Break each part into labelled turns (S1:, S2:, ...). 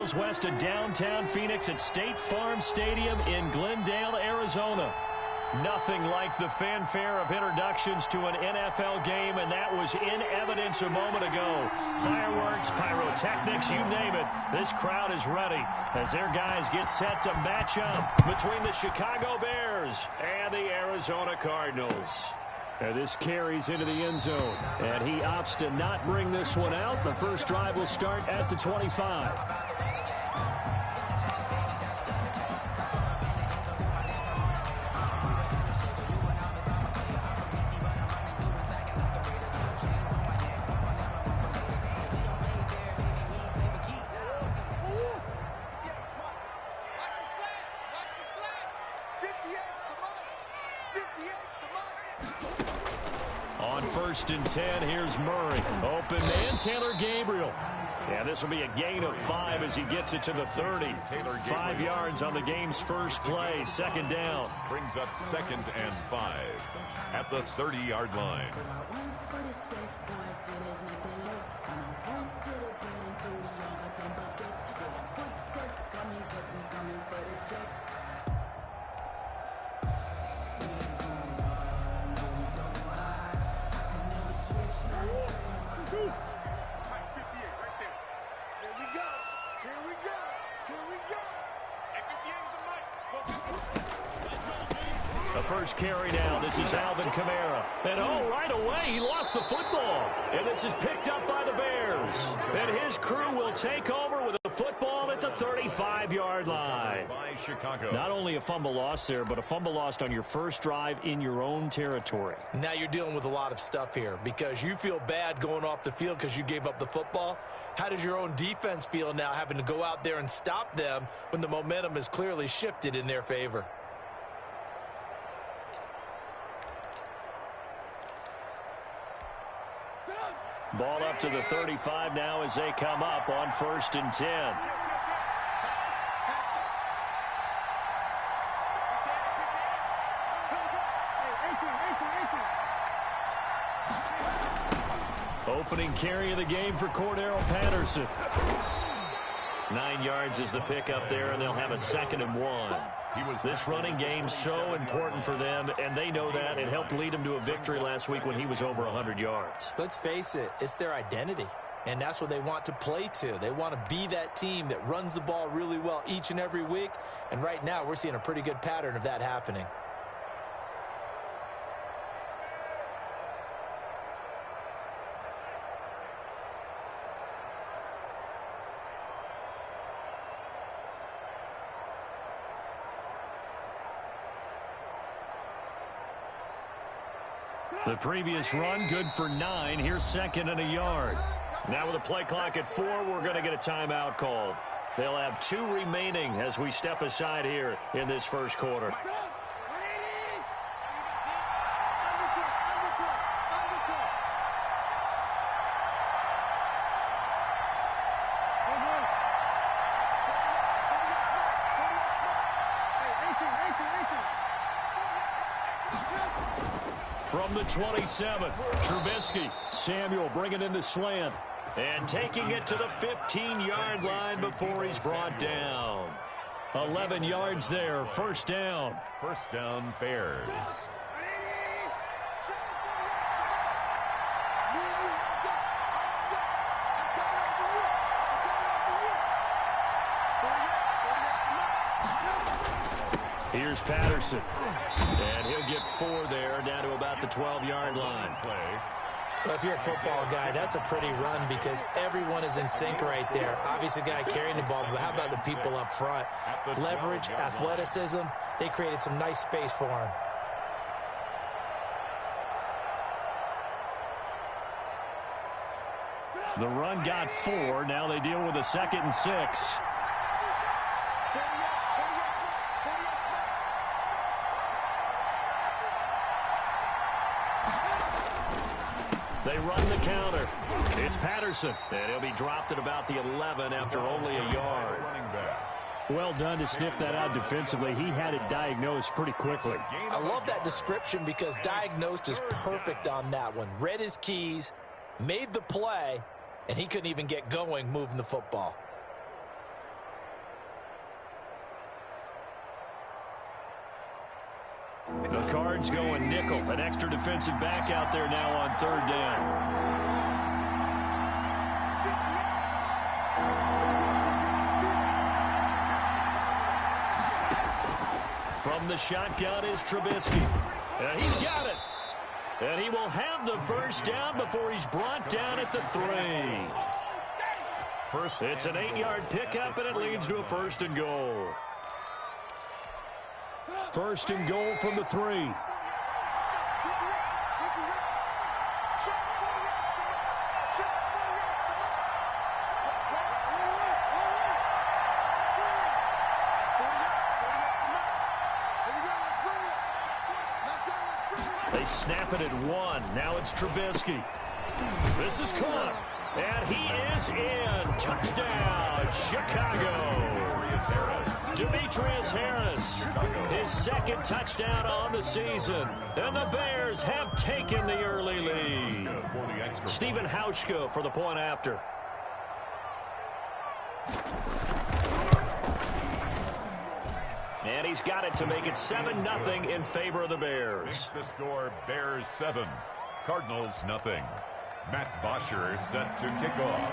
S1: West of downtown Phoenix at State Farm Stadium in Glendale, Arizona. Nothing like the fanfare of introductions to an NFL game, and that was in evidence a moment ago. Fireworks, pyrotechnics, you name it. This crowd is ready as their guys get set to match up between the Chicago Bears and the Arizona Cardinals. And this carries into the end zone, and he opts to not bring this one out. The first drive will start at the 25. On 1st and 10, here's Murray. Open man, Taylor Gabriel. Yeah, this will be a gain of 5 as he gets it to the 30. 5 yards on the game's first play. Second down.
S2: Brings up 2nd and 5 at the 30-yard line.
S1: The first carry now. This is Alvin Kamara. And right away, he lost the football. And this is picked up by the Bears. And his crew will take over with a football at the 35-yard line.
S2: By Chicago.
S1: Not only a fumble loss there, but a fumble lost on your first drive in your own territory.
S3: Now you're dealing with a lot of stuff here because you feel bad going off the field because you gave up the football. How does your own defense feel now having to go out there and stop them when the momentum is clearly shifted in their favor?
S1: Ball up to the 35 now as they come up on 1st and 10. Opening carry of the game for Cordero Patterson. 9 yards is the pickup there, and they'll have a 2nd and 1. This running game so important for them, and they know that. It helped lead them to a victory last week when he was over 100 yards.
S3: Let's face it, it's their identity, and that's what they want to play to. They want to be that team that runs the ball really well each and every week, and right now we're seeing a pretty good pattern of that happening.
S1: The previous run, good for 9. Here's 2nd and a yard. Now with a play clock at 4, we're going to get a timeout called. They'll have 2 remaining as we step aside here in this first quarter. From the 27, Trubisky. Samuel bringing in the slant. And taking it to the 15-yard line before he's brought down. 11 yards there, first down.
S2: First down, Bears.
S1: Here's Patterson. And he'll get 4 there, down to about the 12-yard line.
S3: Well, if you're a football guy, that's a pretty run because everyone is in sync right there. Obviously, the guy carrying the ball, but how about the people up front? Leverage, athleticism, they created some nice space for him.
S1: The run got 4. Now they deal with a 2nd and 6. They run the counter. It's Patterson, and he'll be dropped at about the 11 after only a yard. Well done to sniff that out defensively. He had it diagnosed pretty quickly.
S3: I love that description because diagnosed is perfect on that one. Read his keys, made the play, and he couldn't even get going moving the football.
S1: The Cards going nickel. An extra defensive back out there now on third down. From the shotgun is Trubisky. And he's got it. And he will have the first down before he's brought down at the 3. It's an 8-yard pickup, and it leads to a first and goal. First and goal from the 3. They snap it at 1. Now it's Trubisky. This is caught. And he is in. Touchdown, Chicago. Demetrius Harris, his second touchdown on the season. And the Bears have taken the early lead. Stephen Hauschka for the point after. And he's got it to make it 7-0 in favor of the Bears.
S2: The score, Bears 7, Cardinals nothing. Matt Bosher set to kick off.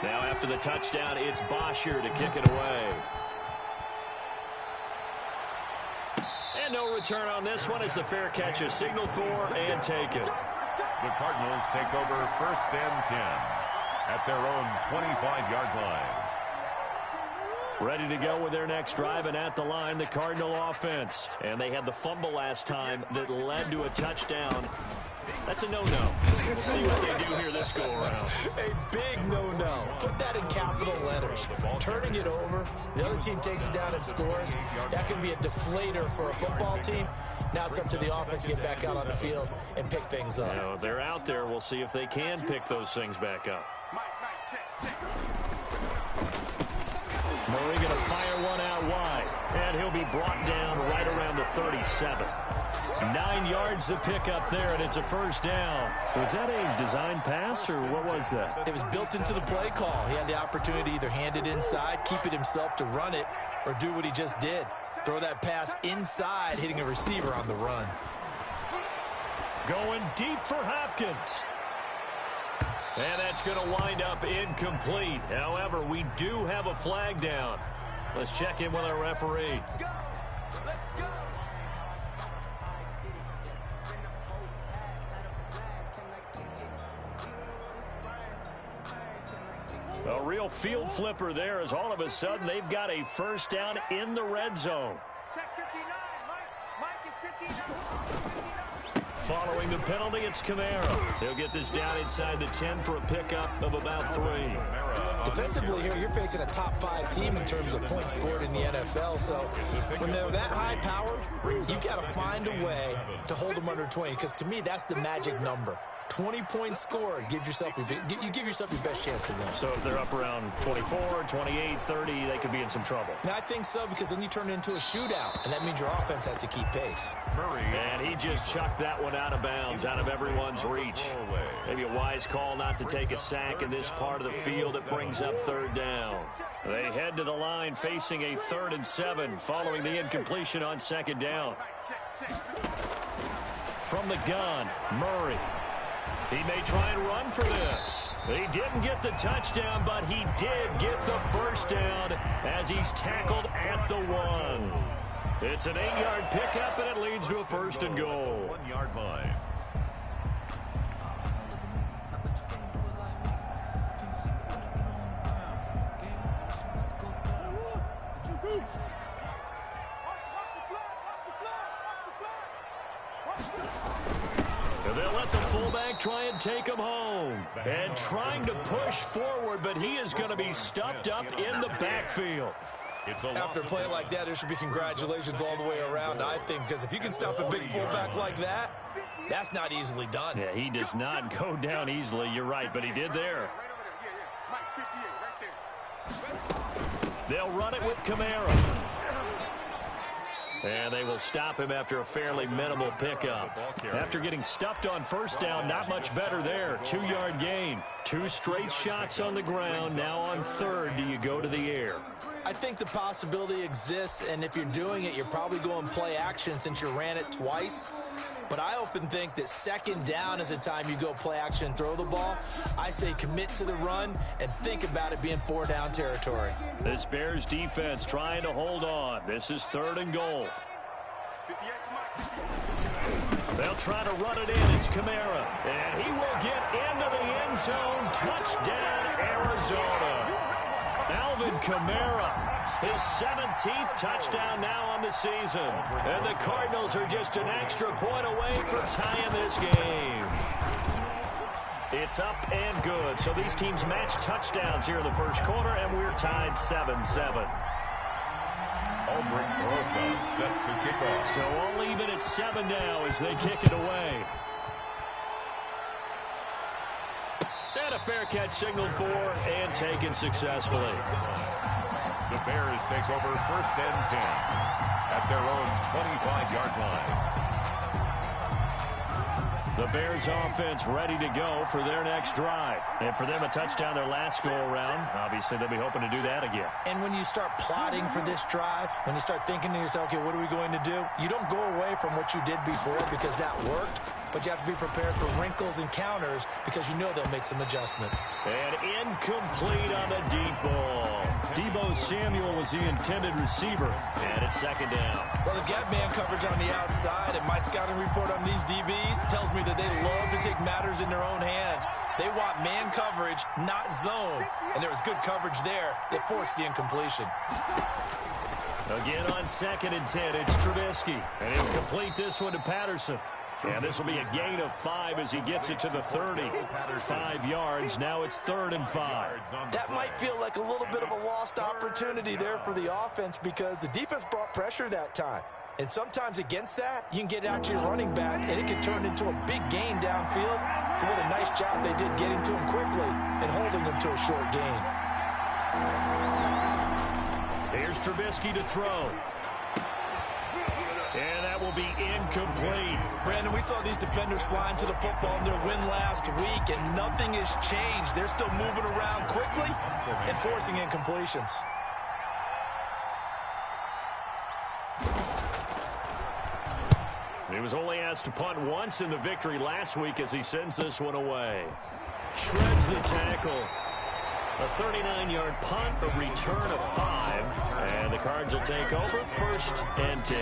S1: Now after the touchdown, it's Bosher to kick it away. And no return on this one as the fair catch is signaled for and taken.
S2: The Cardinals take over first and 10 at their own 25-yard line.
S1: Ready to go with their next drive, and at the line, the Cardinal offense. And they had the fumble last time that led to a touchdown. That's a no-no. We'll see what they do here this go-around.
S3: A big no-no. Put that in capital letters. Turning it over, the other team takes it down and scores. That can be a deflator for a football team. Now it's up to the offense to get back out on the field and pick things up.
S1: You know, they're out there. We'll see if they can pick those things back up. Murray going to fire one out wide, and he'll be brought down right around the 37. 9 yards to pick up there, and it's a first down. Was that a design pass, or what was that?
S3: It was built into the play call. He had the opportunity to either hand it inside, keep it himself to run it, or do what he just did. Throw that pass inside, hitting a receiver on the run.
S1: Going deep for Hopkins. And that's going to wind up incomplete. However, we do have a flag down. Let's check in with our referee. A real field flipper there as all of a sudden they've got a first down in the red zone. Following the penalty, it's Kamara. He'll get this down inside the 10 for a pickup of about 3.
S3: Defensively here, you're facing a top-5 team in terms of points scored in the NFL. So when they're that high-powered, you've got to find a way to hold them under 20. Because to me, that's the magic number. 20 points scored gives yourself you give yourself your best chance to win.
S1: So if they're up around 24, 28, 30, they could be in some trouble.
S3: And I think so, because then you turn it into a shootout, and that means your offense has to keep pace.
S1: And he just chucked that one out of bounds, out of everyone's reach. Maybe a wise call not to take a sack in this part of the field. It brings up third down. They head to the line facing a 3rd and 7 following the incompletion on 2nd down. From the gun, Murray. He may try and run for this. He didn't get the touchdown, but he did get the first down as he's tackled at the 1. It's an 8-yard pickup, and it leads to a first and goal.
S2: 1-yard line.
S1: They'll let the fullback try and take him home. And trying to push forward, but he is going to be stuffed up in the backfield.
S3: After a play like that, there should be congratulations all the way around, I think, because if you can stop a big fullback like that, that's not easily done.
S1: Yeah, he does not go down easily. You're right, but he did there. They'll run it with Kamara. And they will stop him after a fairly minimal pickup. After getting stuffed on first down, not much better there. 2-yard gain. 2 straight shots on the ground. Now on 3rd, do you go to the air?
S3: I think the possibility exists, and if you're doing it, you're probably going play action since you ran it twice. But I often think that second down is a time you go play action and throw the ball. I say commit to the run and think about it being 4-down territory.
S1: This Bears defense trying to hold on. This is 3rd and goal. They'll try to run it in. It's Kamara. And he will get into the end zone. Touchdown, Arizona. Alvin Kamara, his 17th touchdown now on the season. And the Cardinals are just an extra point away from tying this game. It's up and good. So these teams match touchdowns here in the first quarter, and we're tied 7-7.
S2: Albrecht Rosa set to kick off.
S1: So all even at 7 now as they kick it away. And a fair catch signaled for and taken successfully.
S2: The Bears take over 1st and 10 at their own 25-yard line.
S1: The Bears offense ready to go for their next drive. And for them, a touchdown their last go-around. Obviously, they'll be hoping to do that again.
S3: And when you start plotting for this drive, when you start thinking to yourself, okay, what are we going to do? You don't go away from what you did before because that worked. But you have to be prepared for wrinkles and counters because you know they'll make some adjustments.
S1: And incomplete on the deep ball. Deebo Samuel was the intended receiver. And it's 2nd down.
S3: Well, they've got man coverage on the outside, and my scouting report on these DBs tells me that they love to take matters in their own hands. They want man coverage, not zone. And there was good coverage there that forced the incompletion.
S1: Again on 2nd and 10, it's Trubisky. And he'll complete this one to Patterson. And this will be a gain of 5 as he gets it to the 30. 5 yards. Now it's 3rd and 5.
S3: That might feel like a little bit of a lost opportunity there for the offense because the defense brought pressure that time. And sometimes against that, you can get out to your running back, and it can turn into a big gain downfield. But what a nice job they did getting to him quickly and holding him to a short gain.
S1: Here's Trubisky to throw. And that will be incomplete.
S3: Brandon, we saw these defenders flying to the football in their win last week, and nothing has changed. They're still moving around quickly and forcing incompletions.
S1: He was only asked to punt once in the victory last week as he sends this one away. Shreds the tackle. A 39-yard punt, a return of 5. And the Cards will take over 1st and 10.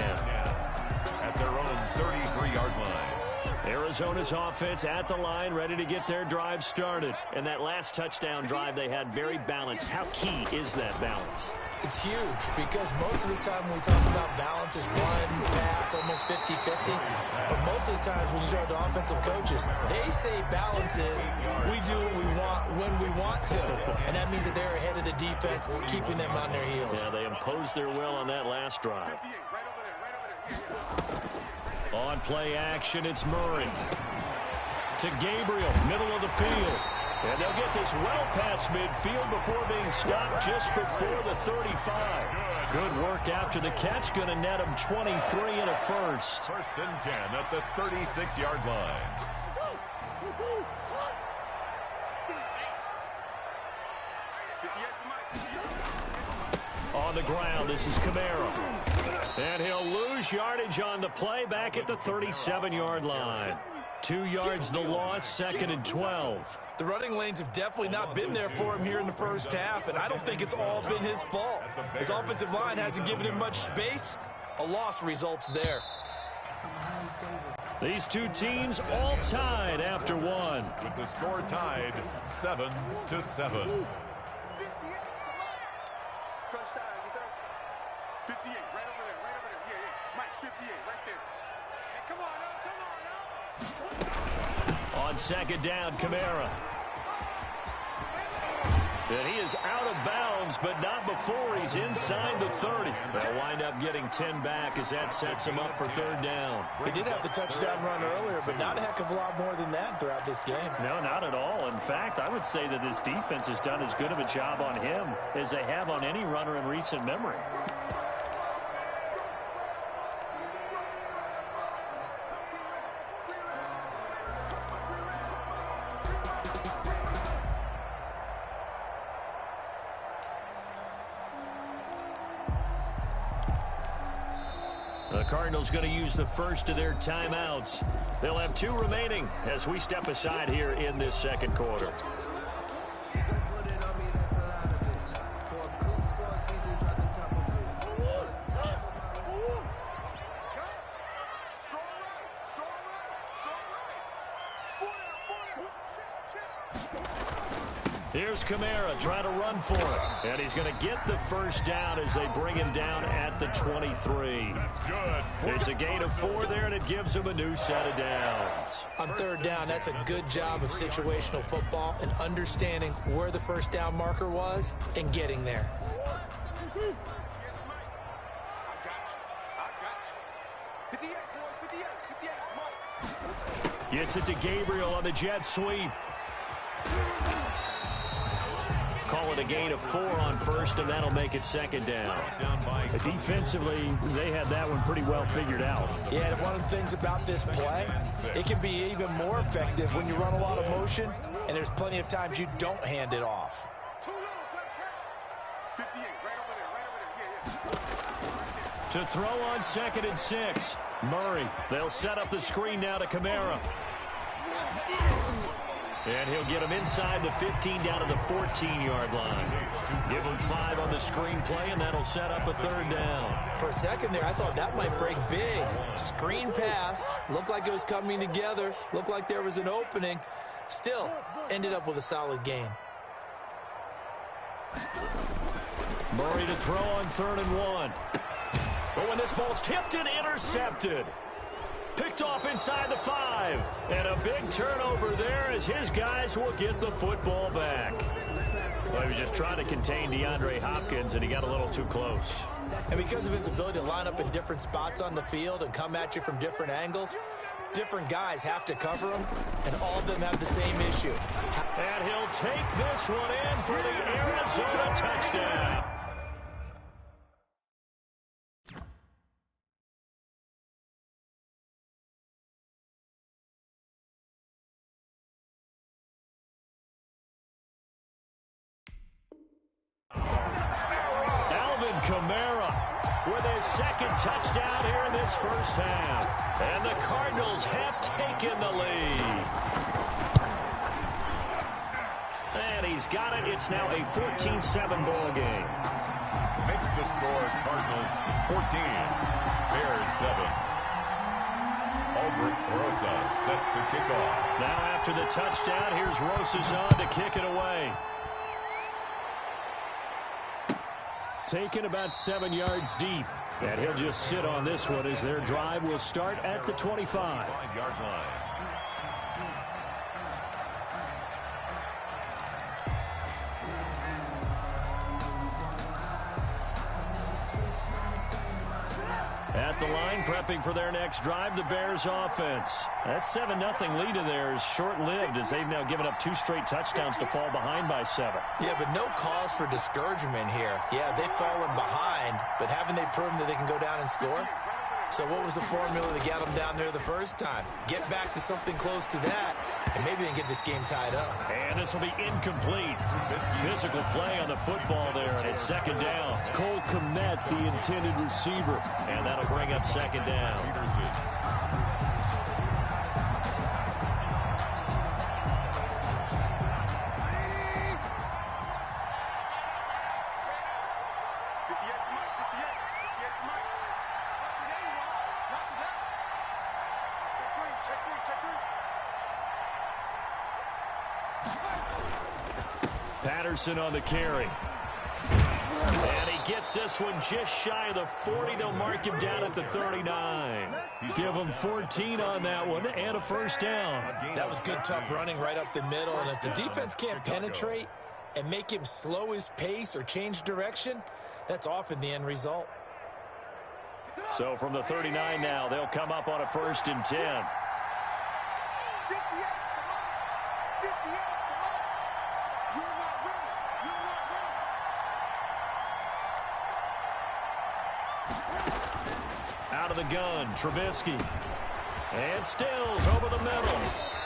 S2: At their own 33-yard line.
S1: Arizona's offense at the line, ready to get their drive started. And that last touchdown drive they had very balanced. How key is that balance?
S3: It's huge because most of the time when we talk about balance is run, pass, almost 50-50. But most of the times when you talk to offensive coaches, they say balance is we do what we want when we want to. And that means that they're ahead of the defense, keeping them on their heels.
S1: Yeah, they imposed their will on that last drive. On play action, it's Murray. To Gabriel, middle of the field. And they'll get this well past midfield before being stopped just before the 35. Good work after the catch. Going to net him 23 and a first.
S2: 1st and 10 at the 36-yard line.
S1: On the ground, this is Kamara. And he'll lose yardage on the play back at the 37-yard line. 2 yards the loss, 2nd and 12.
S3: The running lanes have definitely not been there for him here in the first half, and I don't think it's all been his fault. His offensive line hasn't given him much space. A loss results there.
S1: These two teams all tied after one.
S2: With the score tied 7-7.
S4: Crunch time, defense. 58, right over there, right over there. Yeah. Mike, 58, right there. Hey, come on now.
S1: On 2nd down, Kamara. And he is out of bounds, but not before he's inside the 30. They'll wind up getting 10 back as that sets him up for 3rd down.
S3: He did have the touchdown run earlier, but not a heck of a lot more than that throughout this game.
S1: No, not at all. In fact, I would say that this defense has done as good of a job on him as they have on any runner in recent memory. The Cardinals going to use the first of their timeouts. They'll have 2 remaining as we step aside here in this second quarter. Here's Kamara trying to run for it. And he's going to get the first down as they bring him down at the 23.
S2: That's good.
S1: It's a gain of 4 there, and it gives him a new set of downs.
S3: On third down, that's a good job of situational football and understanding where the first down marker was and getting there.
S1: Gets it to Gabriel on the jet sweep. Call it a gain of 4 on first, and that'll make it second down.
S5: Defensively, they had that one pretty well figured out.
S6: Yeah, and one of the things about this play, it can be even more effective when you run a lot of motion, and there's plenty of times you don't hand it off.
S1: To throw on 2nd and 6. Murray. They'll set up the screen now to Kamara. And he'll get him inside the 15 down to the 14-yard line. Give him 5 on the screen play, and that'll set up a third down.
S3: For a second there, I thought that might break big. Screen pass. Looked like it was coming together. Looked like there was an opening. Still, ended up with a solid gain.
S1: Murray to throw on 3rd and 1. But when this ball's tipped and intercepted. Picked off inside the 5. And a big turnover there as his guys will get the football back. Well, he was just trying to contain DeAndre Hopkins, and he got a little too close.
S3: And because of his ability to line up in different spots on the field and come at you from different angles, different guys have to cover him, and all of them have the same issue.
S1: And he'll take this one in for the Arizona touchdown. Kamara with his 2nd touchdown here in this first half. And the Cardinals have taken the lead. And he's got it. It's now a 14-7 ball game.
S2: Makes the score Cardinals 14, Bears 7. Albert Rosa set to kick off.
S1: Now after the touchdown, here's Rosas on to kick it away.
S5: Taken about 7 yards deep. And he'll just sit on this one as their drive will start at the 25.
S2: 5-yard line.
S1: At the line, prepping for their next drive, the Bears offense. That 7-0 lead of theirs short-lived as they've now given up 2 straight touchdowns to fall behind by 7.
S3: Yeah, but no cause for discouragement here. Yeah, they've fallen behind, but haven't they proven that they can go down and score? So what was the formula to get them down there the first time? Get back to something close to that, and maybe they can get this game tied up.
S1: And this will be incomplete. Physical play on the football there, and it's 2nd down.
S5: Cole Kmet, the intended receiver.
S1: And that'll bring up 2nd down. Patterson on the carry. And he gets this one just shy of the 40. They'll mark him down at the 39. Give him 14 on that one and a first down.
S3: That was good, tough running right up the middle. And if the defense can't penetrate and make him slow his pace or change direction, that's often the end result.
S1: So from the 39 now, they'll come up on a 1st and 10. Out of the gun, Trubisky. And Stills over the middle.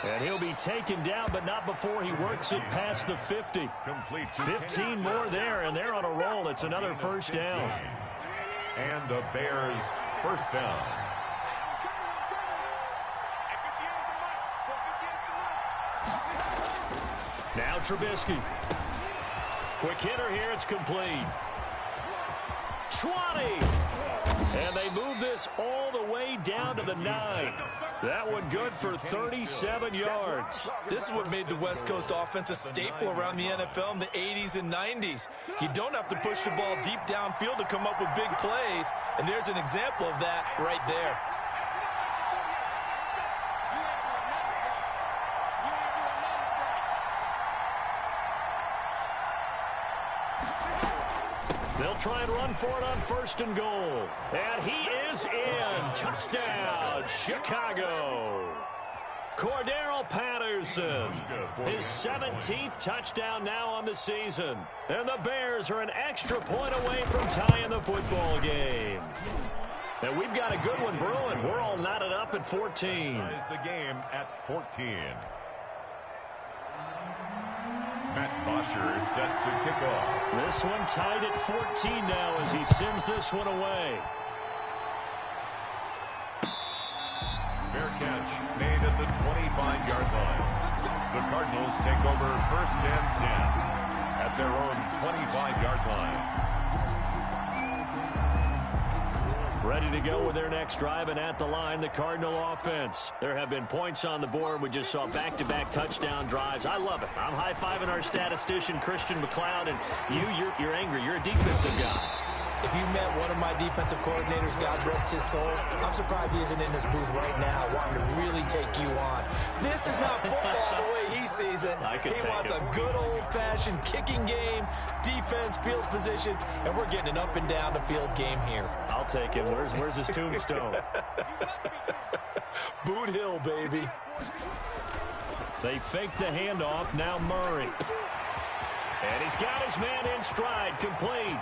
S1: And he'll be taken down, but not before he works it past the 50. 15 more there, and they're on a roll. It's another first down.
S2: And the Bears first down.
S1: Now Trubisky. Quick hitter here. It's complete. 20. And they move this all the way down to the 9. That one good for 37 yards.
S6: This is what made the West Coast offense a staple around the NFL in the 80s and 90s. You don't have to push the ball deep downfield to come up with big plays, and there's an example of that right there.
S1: They'll try and run for it on 1st and goal. And he is in. Touchdown, Chicago. Cordero Patterson, his 17th touchdown now on the season. And the Bears are an extra point away from tying the football game. And we've got a good one brewing. We're all knotted up at 14.
S2: Ties the game at 14. Matt Bosher is set to kick off.
S1: This one tied at 14 now as he sends this one away.
S2: Fair catch made at the 25-yard line. The Cardinals take over 1st and 10 at their own 25-yard line.
S1: Ready to go with their next drive, and at the line, the Cardinal offense. There have been points on the board. We just saw back-to-back touchdown drives. I love it. I'm high-fiving our statistician, Christian McLeod, and you're angry. You're a defensive guy.
S3: If you met one of my defensive coordinators, God rest his soul, I'm surprised he isn't in this booth right now wanting to really take you on. This is not football the way he sees it. He wants a good old-fashioned kicking game, defense, field position, and we're getting an up-and-down-the-field game here.
S1: I'll take him. Where's his tombstone?
S6: Boot Hill, baby.
S1: They fake the handoff. Now Murray. And he's got his man in stride, complete.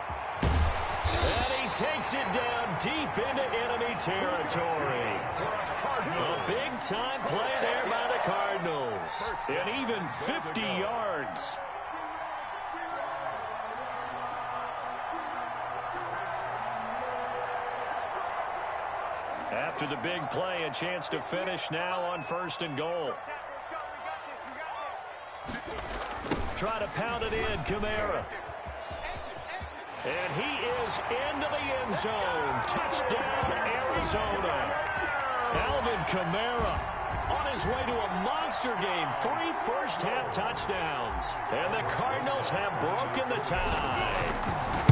S1: And he takes it down deep into enemy territory. A big-time play there by the Cardinals. And even 50 yards. After the big play, a chance to finish now on 1st and goal. Try to pound it in, Kamara. And he is into the end zone. Touchdown, Arizona. Alvin Kamara on his way to a monster game. 3 first-half touchdowns. And the Cardinals have broken the tie.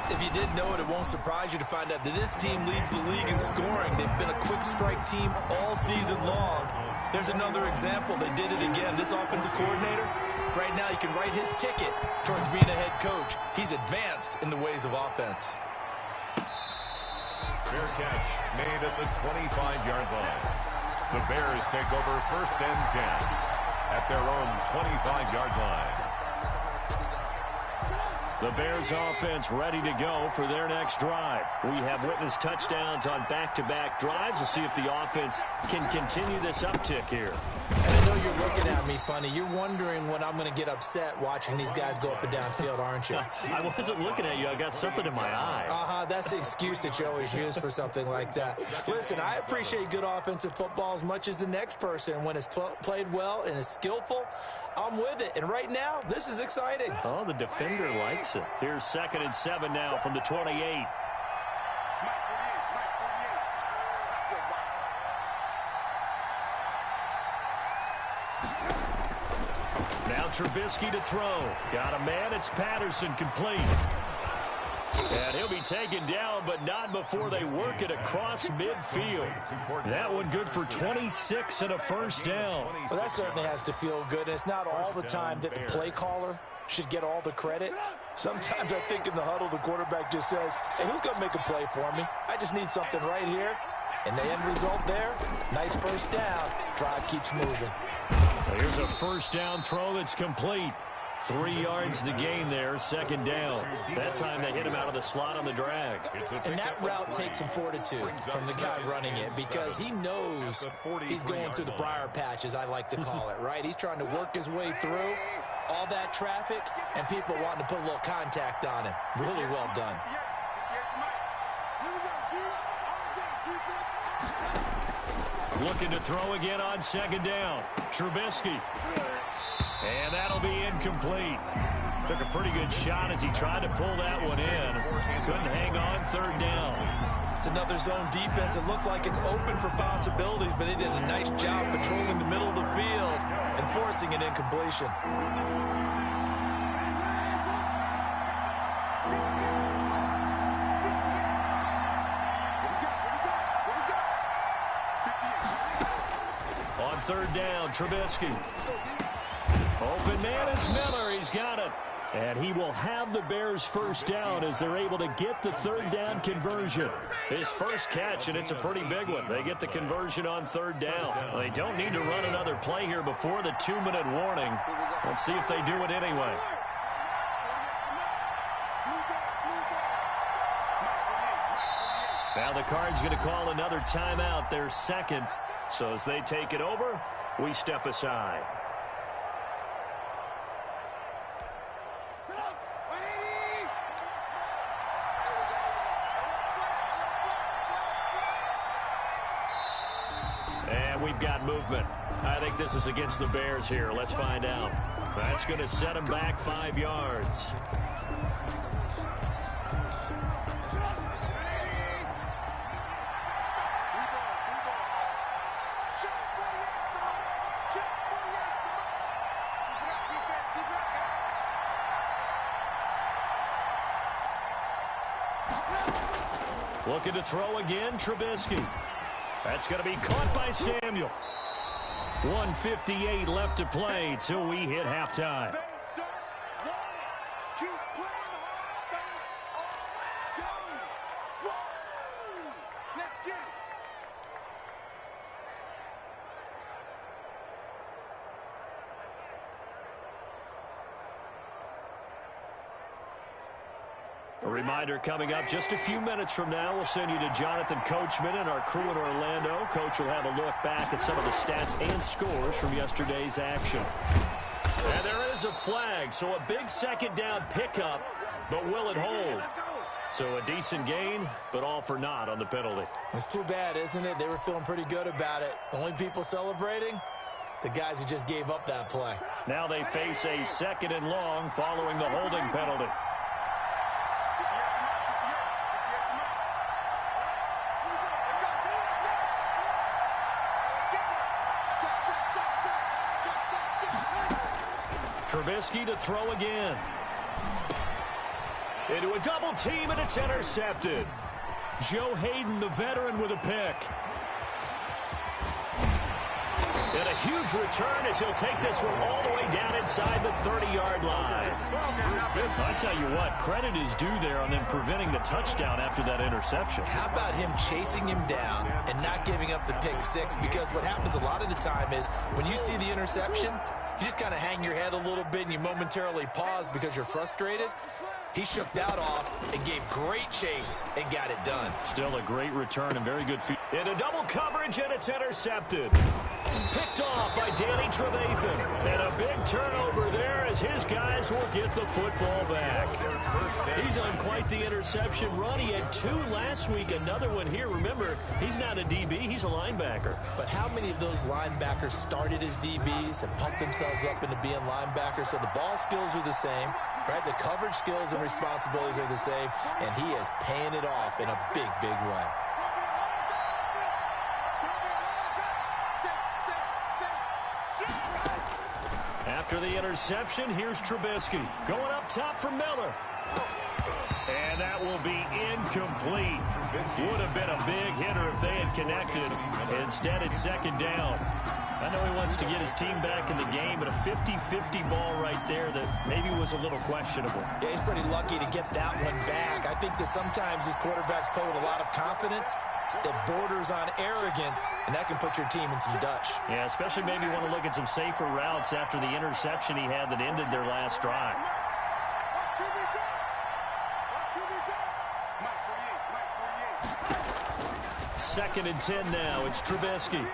S6: If you didn't know it, it won't surprise you to find out that this team leads the league in scoring. They've been a quick strike team all season long. There's another example. They did it again. This offensive coordinator, right now, you can write his ticket towards being a head coach. He's advanced in the ways of offense.
S2: Fair catch made at the 25-yard line. The Bears take over 1st and 10 at their own 25-yard line.
S1: The Bears offense ready to go for their next drive. We have witnessed touchdowns on back-to-back drives. We'll see if the offense can continue this uptick here.
S3: And I know you're looking at me funny. You're wondering when I'm going to get upset watching these guys go up and down field, aren't you?
S1: I wasn't looking at you. I got something in my eye.
S3: That's the excuse that you always use for something like that. Listen, I appreciate good offensive football as much as the next person. When it's played well and is skillful, I'm with it. And right now, this is exciting.
S1: Oh, the defender likes it. Here's 2nd and 7 now from the 28. Now Trubisky to throw. Got a man. It's Patterson, complete. And he'll be taken down, but not before they work it across midfield. That one good for 26 and a first down.
S3: Well, that certainly has to feel good. And it's not all the time that the play caller should get all the credit. Sometimes I think in the huddle, the quarterback just says, hey, who's going to make a play for me? I just need something right here. And the end result there, nice first down. Drive keeps moving.
S1: Here's a first down throw that's complete. 3 yards the gain there, 2nd down. That time they hit him out of the slot on the drag.
S3: And that route takes some fortitude from the guy running it because he knows he's going through the briar patch, as I like to call it, right? He's trying to work his way through all that traffic and people wanting to put a little contact on him. Really well done.
S1: Looking to throw again on second down. Trubisky. And that'll be incomplete. Took a pretty good shot as he tried to pull that one in. Couldn't hang on third down.
S6: It's another zone defense. It looks like it's open for possibilities, but they did a nice job patrolling the middle of the field and forcing an incompletion.
S1: On third down, Trubisky. Open man is Miller. He's got it. And he will have the Bears first down as they're able to get the third down conversion. His first catch, and it's a pretty big one. They get the conversion on third down. Well, they don't need to run another play here before the 2-minute warning. Let's see if they do it anyway. Now the Cards going to call another timeout, their second. So as they take it over, we step aside. And we've got movement. I think this is against the Bears here. Let's find out. That's going to set them back 5 yards. Looking to throw again, Trubisky. That's going to be caught by Samuel. 1:58 left to play till we hit halftime. A reminder coming up just a few minutes from now, we'll send you to Jonathan Coachman and our crew in Orlando. Coach will have a look back at some of the stats and scores from yesterday's action. And there is a flag, so a big second down pickup, but will it hold? So a decent gain, but all for naught on the penalty.
S3: It's too bad, isn't it? They were feeling pretty good about it. The only people celebrating, the guys who just gave up that play.
S1: Now they face a 2nd and long following the holding penalty. Trubisky to throw again. Into a double team, and it's intercepted. Joe Hayden, the veteran, with a pick. And a huge return as he'll take this one all the way down inside the 30-yard line. I tell you what, credit is due there on them preventing the touchdown after that interception.
S3: How about him chasing him down and not giving up the pick six? Because what happens a lot of the time is when you see the interception, you just kind of hang your head a little bit and you momentarily pause because you're frustrated. He shook that off and gave great chase and got it done.
S1: Still a great return and very good feet. In a double coverage, and it's intercepted. Picked off by Danny Trevathan. And a big turnover there as his guys will get the football back. He's on quite the interception run. He had 2 last week, another one here. Remember, he's not a DB, he's a linebacker.
S3: But how many of those linebackers started as DBs and pumped themselves up into being linebackers? So the ball skills are the same, right? The coverage skills and responsibilities are the same, and he is paying it off in a big, big way.
S1: After the interception, here's Trubisky. Going up top for Miller. And that will be incomplete. Would have been a big hitter if they had connected. Instead, it's 2nd down. I know he wants to get his team back in the game, but a 50-50 ball right there that maybe was a little questionable.
S3: Yeah, he's pretty lucky to get that one back. I think that sometimes his quarterbacks play with a lot of confidence that borders on arrogance, and that can put your team in some Dutch.
S1: Yeah, especially maybe want to look at some safer routes after the interception he had that ended their last drive. Second and 10 now. It's Trubisky.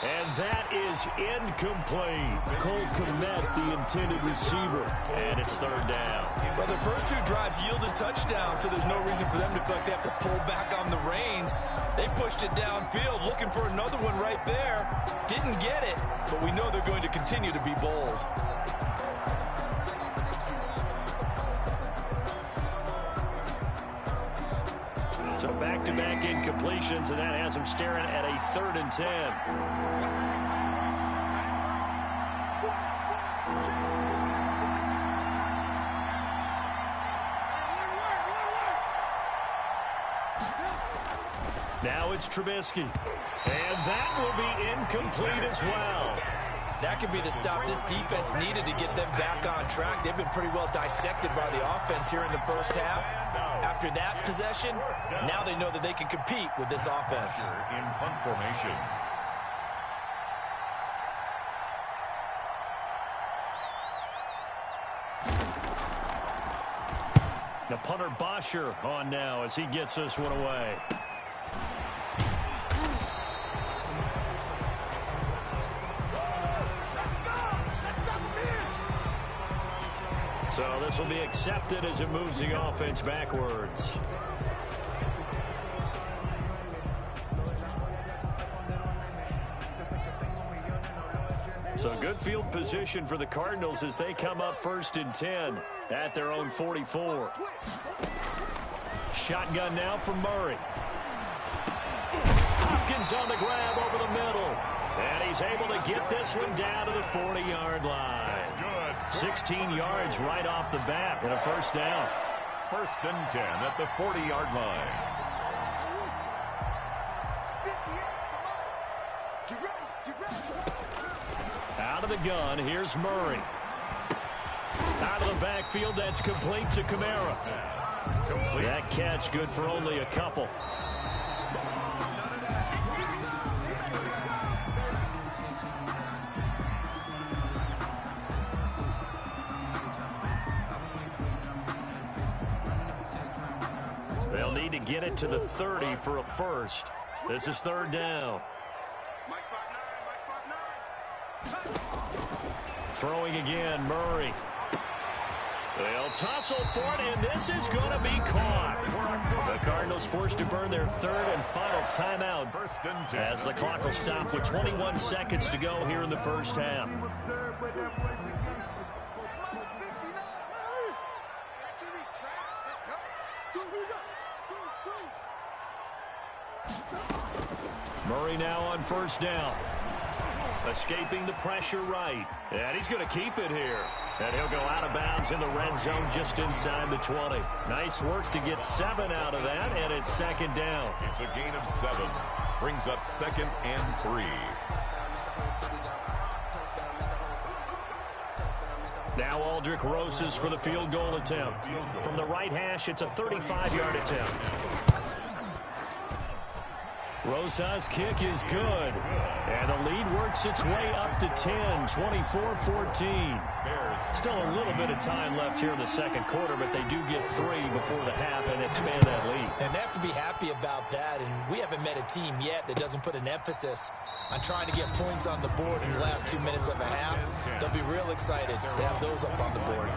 S5: And that is incomplete. Cole Kmet, the intended receiver. And it's third down.
S6: Well, the first two drives yielded touchdowns, so there's no reason for them to feel like they have to pull back on the reins. They pushed it downfield, looking for another one right there. Didn't get it, but we know they're going to continue to be bold.
S5: So back-to-back incompletions, and that has them staring at a 3rd and 10. Now it's Trubisky. And that will be incomplete as well.
S6: That could be the stop this defense needed to get them back on track. They've been pretty well dissected by the offense here in the first half. After that possession, now they know that they can compete with this offense.
S2: In punt formation.
S5: The punter Bosher on now as he gets this one away. So this will be accepted as it moves the offense backwards. So good field position for the Cardinals as they come up 1st and 10 at their own 44. Shotgun now from Murray. Hopkins on the grab over the middle. And he's able to get this one down to the 40-yard line. 16 yards right off the bat and a first down.
S2: 1st and 10 at the 40-yard line.
S5: Out of the gun, here's Murray. Out of the backfield, that's complete to Kamara. That catch good for only a couple. They'll need to get it to the 30 for a first. This is 3rd down. Throwing again, Murray. They'll tussle for it, and this is going to be caught. The Cardinals forced to burn their 3rd and final timeout as the clock will stop with 21 seconds to go here in the first half. Murray now on 1st down. Escaping the pressure right. And he's going to keep it here. And he'll go out of bounds in the red zone just inside the 20. Nice work to get 7 out of that, and it's 2nd down.
S2: It's a gain of 7. Brings up 2nd and 3.
S5: Now Aldrich Rosas for the field goal attempt. From the right hash, it's a 35-yard attempt. Rosas' kick is good. And the lead works its way up to 10, 24-14. Still a little bit of time left here in the second quarter, but they do get 3 before the half and expand that lead.
S3: And they have to be happy about that, and we haven't met a team yet that doesn't put an emphasis on trying to get points on the board in the last 2 minutes of a half. They'll be real excited to have those up on the board.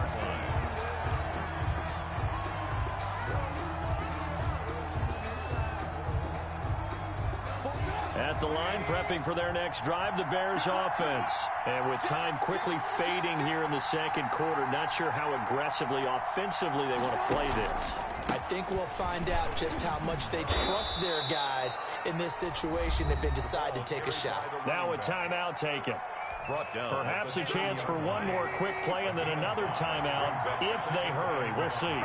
S5: At the line, prepping for their next drive, the Bears offense. And with time quickly fading here in the second quarter, not sure how aggressively, offensively they want to play this.
S3: I think we'll find out just how much they trust their guys in this situation if they decide to take a shot.
S5: Now a timeout taken. Perhaps a chance for one more quick play and then another timeout if they hurry. We'll see.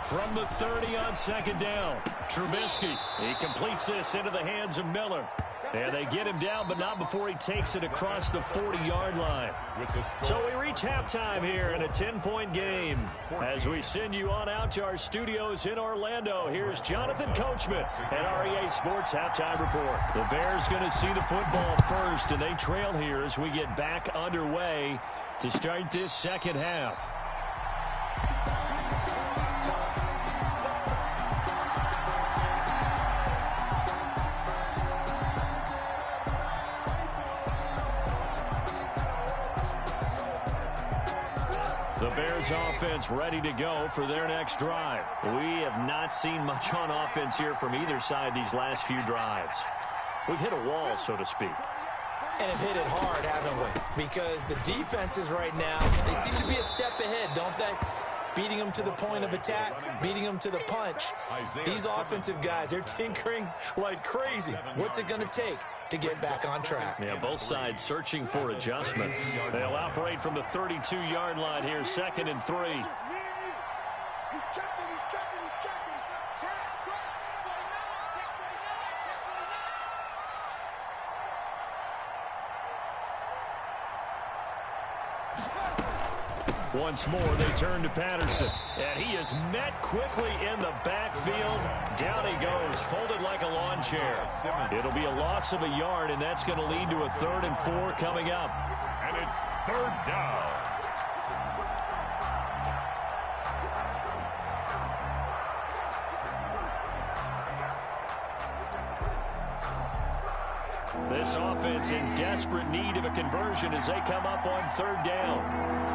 S5: From the 30 on 2nd down, Trubisky. He completes this into the hands of Miller. And they get him down, but not before he takes it across the 40-yard line. So we reach halftime here in a 10-point game. As we send you on out to our studios in Orlando, here's Jonathan Coachman at REA Sports Halftime Report. The Bears going to see the football first, and they trail here as we get back underway to start this second half.
S1: The Bears offense ready to go for their next drive. We have not seen much on offense here from either side these last few drives. We've hit a wall, so to speak.
S3: And have hit it hard, haven't we? Because the defenses right now, they seem to be a step ahead, don't they? Beating them to the point of attack, beating them to the punch. These offensive guys, they're tinkering like crazy. What's it going to take to get back on track?
S1: Yeah, both sides searching for adjustments. They'll operate from the 32-yard line here, 2nd and 3.
S4: He's checking, he's checking, he's checking.
S1: Once more, they turn to Patterson. And he is met quickly in the backfield. Down he goes, folded like a lawn chair. It'll be a loss of a yard, and that's going to lead to a 3rd and 4 coming up.
S2: And it's 3rd down.
S1: This offense in desperate need of a conversion as they come up on 3rd down.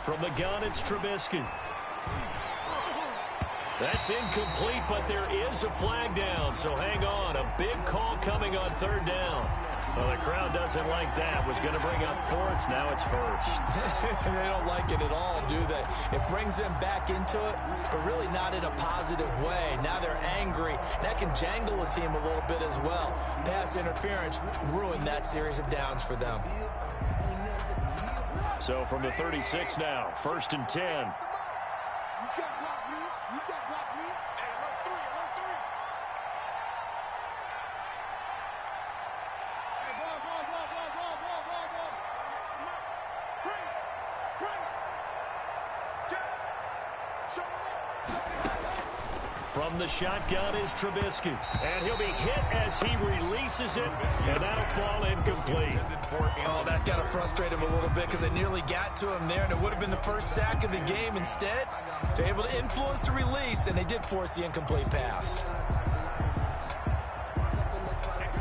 S1: From the gun, it's Trubisky. That's incomplete, but there is a flag down, so hang on. A big call coming on 3rd down. Well, the crowd doesn't like that. Was going to bring up 4th. Now it's 1st.
S3: They don't like it at all, do they? It brings them back into it, but really not in a positive way. Now they're angry. That can jangle a team a little bit as well. Pass interference ruined that series of downs for them.
S1: So from the 36 now, 1st and 10.
S4: You can't block me. You can't block me. Hey, alert 3, alert 3. Hey, ball. Bring. Show it.
S1: From the shotgun is Trubisky. And he'll be hit as he releases it, and that'll fall incomplete.
S6: Oh, that's got to frustrate him a little bit because they nearly got to him there, and it would have been the first sack of the game. Instead, they're able to influence the release, and they did force the incomplete pass.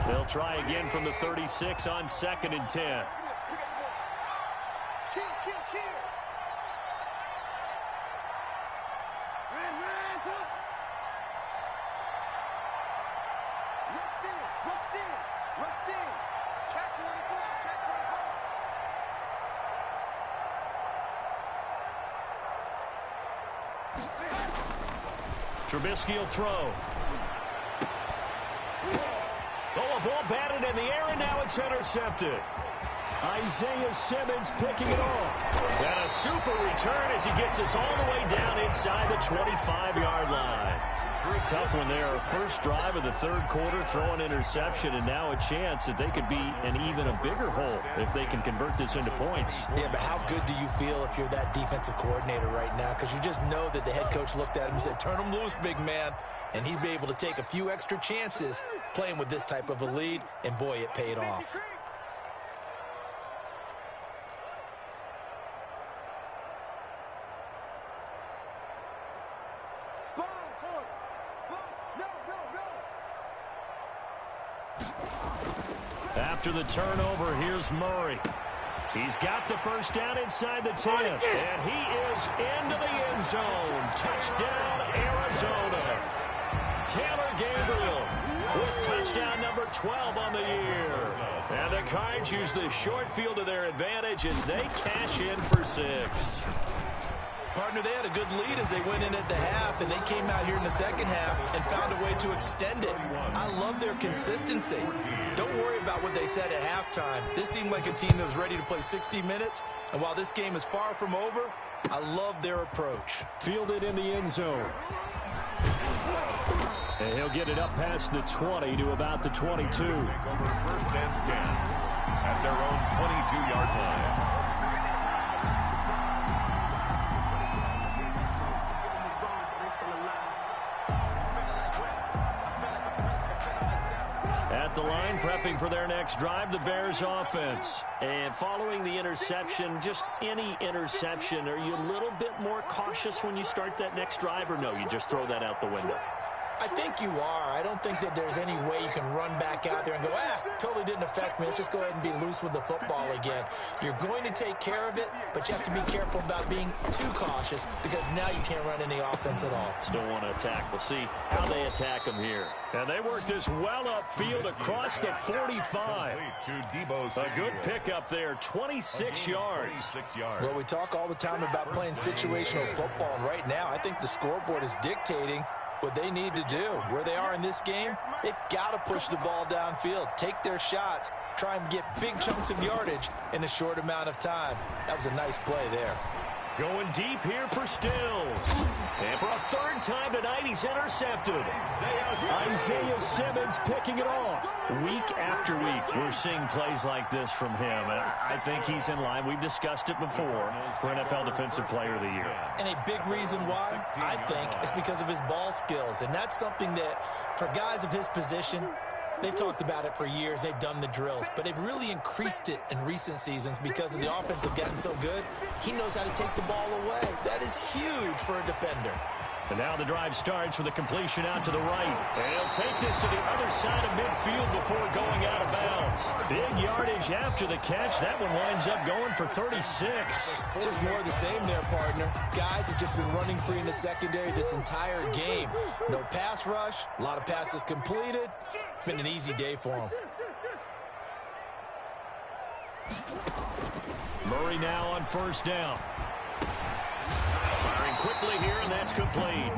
S1: They'll try again from the 36 on 2nd and 10.
S4: Kill. Rush in. Check 24.
S1: Trubisky will throw. Oh, a ball batted in the air, and now it's intercepted. Isaiah Simmons picking it off. And a super return as he gets us all the way down inside the 25-yard line. Tough one there. First drive of the 3rd quarter, throw an interception, and now a chance that they could be in even a bigger hole if they can convert this into points.
S3: Yeah, but how good do you feel if you're that defensive coordinator right now? Because you just know that the head coach looked at him and said, turn him loose, big man. And he'd be able to take a few extra chances playing with this type of a lead, and boy, it paid off.
S1: After the turnover, here's Murray. He's got the first down inside the 10. And he is into the end zone. Touchdown, Arizona. Taylor Gabriel with touchdown number 12 on the year. And the Cards use the short field to their advantage as they cash in for 6.
S6: Partner, they had a good lead as they went in at the half, and they came out here in the second half and found a way to extend it. I love their consistency. Don't worry about what they said at halftime. This seemed like a team that was ready to play 60 minutes, and while this game is far from over, I love their approach.
S1: Fielded in the end zone. And he'll get it up past the 20 to about the 22.
S2: Take over 1st and 10 at their own 22-yard line.
S1: At the line, prepping for their next drive, the Bears offense. And following the interception, just any interception, are you a little bit more cautious when you start that next drive, or no, you just throw that out the window?
S3: I think you are. I don't think that there's any way you can run back out there and go, totally didn't affect me. Let's just go ahead and be loose with the football again. You're going to take care of it, but you have to be careful about being too cautious because now you can't run any offense at all.
S1: Still want to attack. We'll see how they attack them here. And they work this well upfield across the 45. A good pickup there, 26 yards.
S6: Well, we talk all the time about playing situational football, and right now I think the scoreboard is dictating what they need to do. Where they are in this game, they've got to push the ball downfield, take their shots, try and get big chunks of yardage in a short amount of time. That was a nice play there.
S1: Going deep here for Stills. And for a third time tonight, he's intercepted. Isaiah Simmons picking it off. Week after week, we're seeing plays like this from him. And I think he's in line. We've discussed it before for NFL Defensive Player of the Year.
S3: And a big reason why, I think, is because of his ball skills. And that's something that, for guys of his position, they've talked about it for years. They've done the drills. But they've really increased it in recent seasons because of the offense have gotten so good. He knows how to take the ball away. That is huge for a defender.
S1: And now the drive starts with a completion out to the right. And he'll take this to the other side of midfield before going out of bounds. Big yardage after the catch. That one winds up going for 36.
S3: Just more of the same there, partner. Guys have just been running free in the secondary this entire game. No pass rush. A lot of passes completed. Been an easy day for him.
S1: Murray now on first down. Firing quickly here, and that's complete.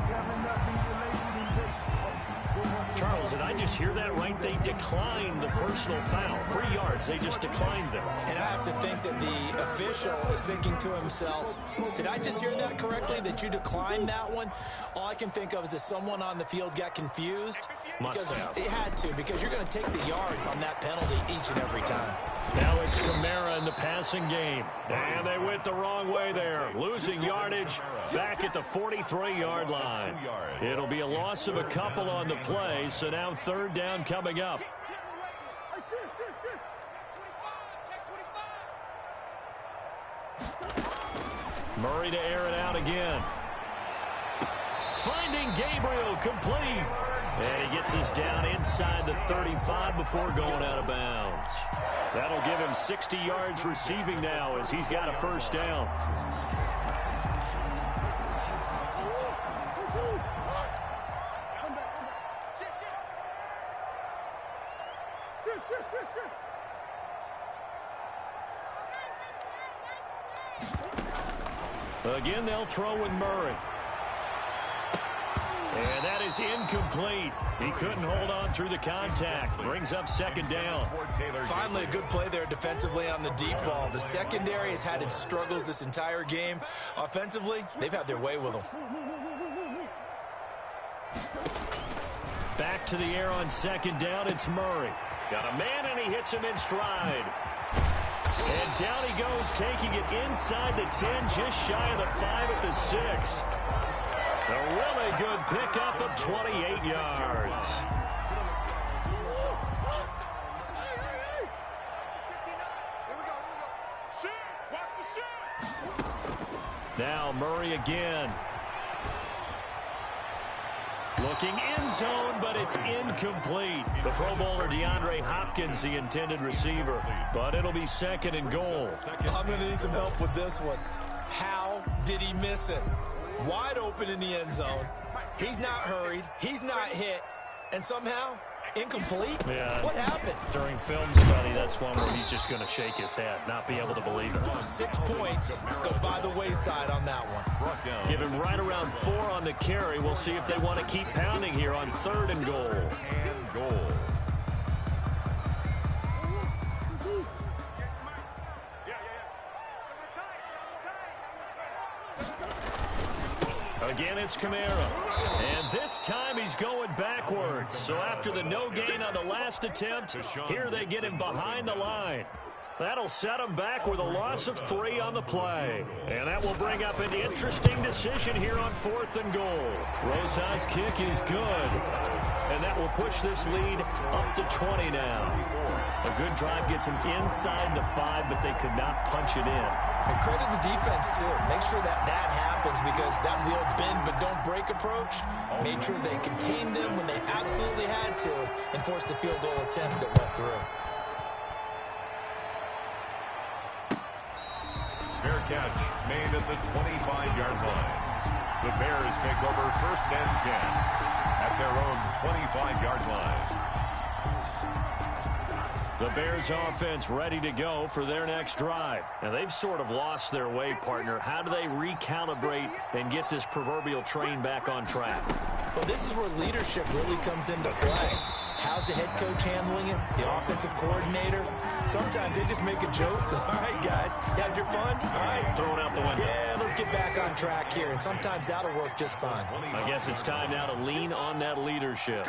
S1: Charles, did I just hear that right? They declined the personal foul. 3 yards, they just declined them.
S3: And I have to think that the official is thinking to himself, did I just hear that correctly, that you declined that one? All I can think of is that someone on the field got confused. Because it had to, because you're going to take the yards on that penalty each and every time.
S1: Now it's Kamara in the passing game. And they went the wrong way there. Losing yardage back at the 43-yard line. It'll be a loss of a couple on the play, so now third down coming up. Murray to air it out again. Finding Gabriel complete. And he gets us down inside the 35 before going out of bounds. That'll give him 60 yards receiving now as he's got a first down. Again, they'll throw with Murray. And that is incomplete. He couldn't hold on through the contact. Brings up second down.
S3: Finally, a good play there defensively on the deep ball. The secondary has had its struggles this entire game. Offensively, they've had their way with them.
S1: Back to the air on second down. It's Murray. Got a man, and he hits him in stride. And down he goes, taking it inside the 10, just shy of the 5 at the 6. A really good pickup of 28 yards. Now Murray again. Looking end zone, but it's incomplete. The Pro Bowler DeAndre Hopkins, the intended receiver. But it'll be second and goal.
S3: I'm going to need some help with this one. How did he miss it? Wide open in the end zone. He's not hurried. He's not hit. And somehow, incomplete?
S1: Yeah.
S3: What happened?
S1: During film study, that's one where he's just going to shake his head, not be able to believe it.
S3: 6 points go by the wayside on that one.
S1: Give him right around 4 on the carry. We'll see if they want to keep pounding here on third and goal. Again, it's Kamara. And this time he's going backwards. So after the no gain on the last attempt, here they get him behind the line. That'll set them back with a loss of 3 on the play. And that will bring up an interesting decision here on 4th and goal. Rosas' kick is good. And that will push this lead up to 20 now. A good drive gets them inside the 5, but they could not punch it in.
S3: And credit the defense, too. Make sure that happens, because that was the old bend but don't break approach. Made sure they contained them when they absolutely had to and forced the field goal attempt that went through.
S2: Fair catch made at the 25-yard line. The Bears take over 1st and 10 at their own 25-yard line.
S1: The Bears offense ready to go for their next drive. And they've sort of lost their way, partner. How do they recalibrate and get this proverbial train back on track?
S3: Well, this is where leadership really comes into play. How's the head coach handling it? The offensive coordinator? Sometimes they just make a joke. All right, guys, you had your fun? All right.
S1: Throw it out the window.
S3: Yeah, let's get back on track here. And sometimes that'll work just fine.
S1: I guess it's time now to lean on that leadership.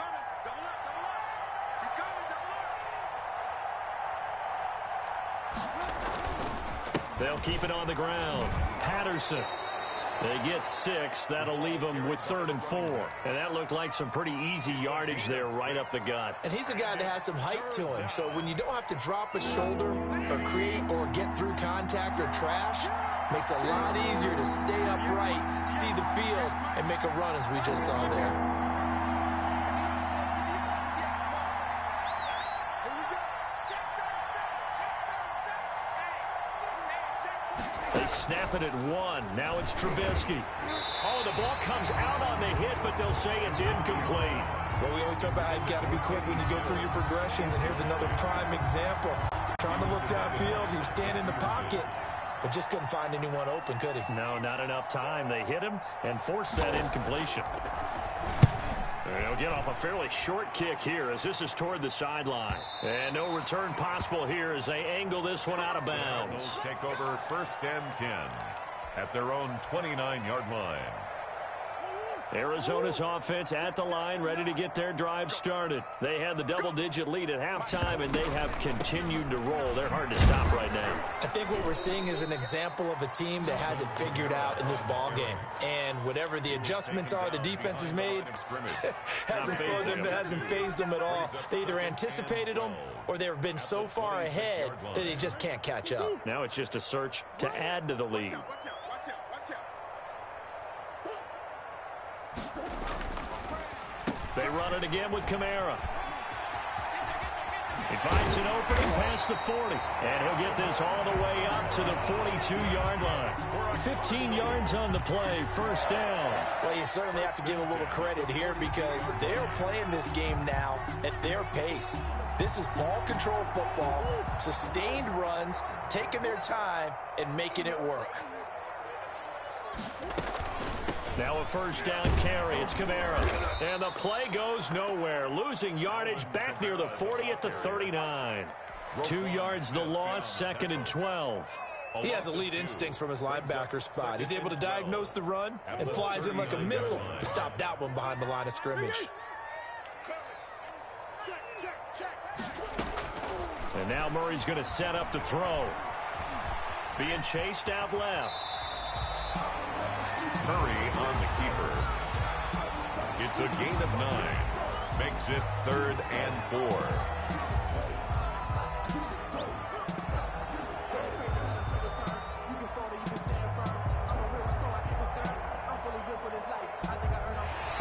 S1: They'll keep it on the ground. Patterson. They get 6. That'll leave them with 3rd and 4. And that looked like some pretty easy yardage there right up the gut.
S3: And he's a guy that has some height to him. So when you don't have to drop a shoulder or create or get through contact or trash, makes it a lot easier to stay upright, see the field, and make a run as we just saw there.
S1: Snap it at 1. Now it's Trubisky. Oh, the ball comes out on the hit, but they'll say it's incomplete.
S3: Well, we always talk about how you've got to be quick when you go through your progressions, and here's another prime example. Trying to look downfield, he was standing in the pocket, but just couldn't find anyone open, could he?
S1: No, not enough time. They hit him and forced that incompletion. They'll get off a fairly short kick here as this is toward the sideline. And no return possible here as they angle this one out of bounds.
S2: Take over 1st and 10 at their own 29-yard line.
S1: Arizona's offense at the line, ready to get their drive started. They had the double-digit lead at halftime, and they have continued to roll. They're hard to stop right now.
S3: I think what we're seeing is an example of a team that has it figured out in this ball game. And whatever the adjustments are the defense has made, hasn't slowed them, hasn't phased them at all. They either anticipated them or they've been so far ahead that they just can't catch up.
S1: Now it's just a search to add to the lead. They run it again with Kamara. He finds an opening past the 40, and he'll get this all the way up to the 42-yard line. 15 yards on the play, 1st down.
S3: Well, you certainly have to give a little credit here because they're playing this game now at their pace. This is ball control football, sustained runs, taking their time, and making it work.
S1: Now a 1st down carry. It's Kamara. And the play goes nowhere. Losing yardage back near the 40 at the 39. 2 yards the loss, 2nd and 12.
S3: He has elite instincts from his linebacker spot. He's able to diagnose the run and flies in like a missile to stop that one behind the line of scrimmage.
S1: And now Murray's going to set up to throw. Being chased out left.
S2: Murray on the keeper. It's a gain of 9. Makes it 3rd and 4.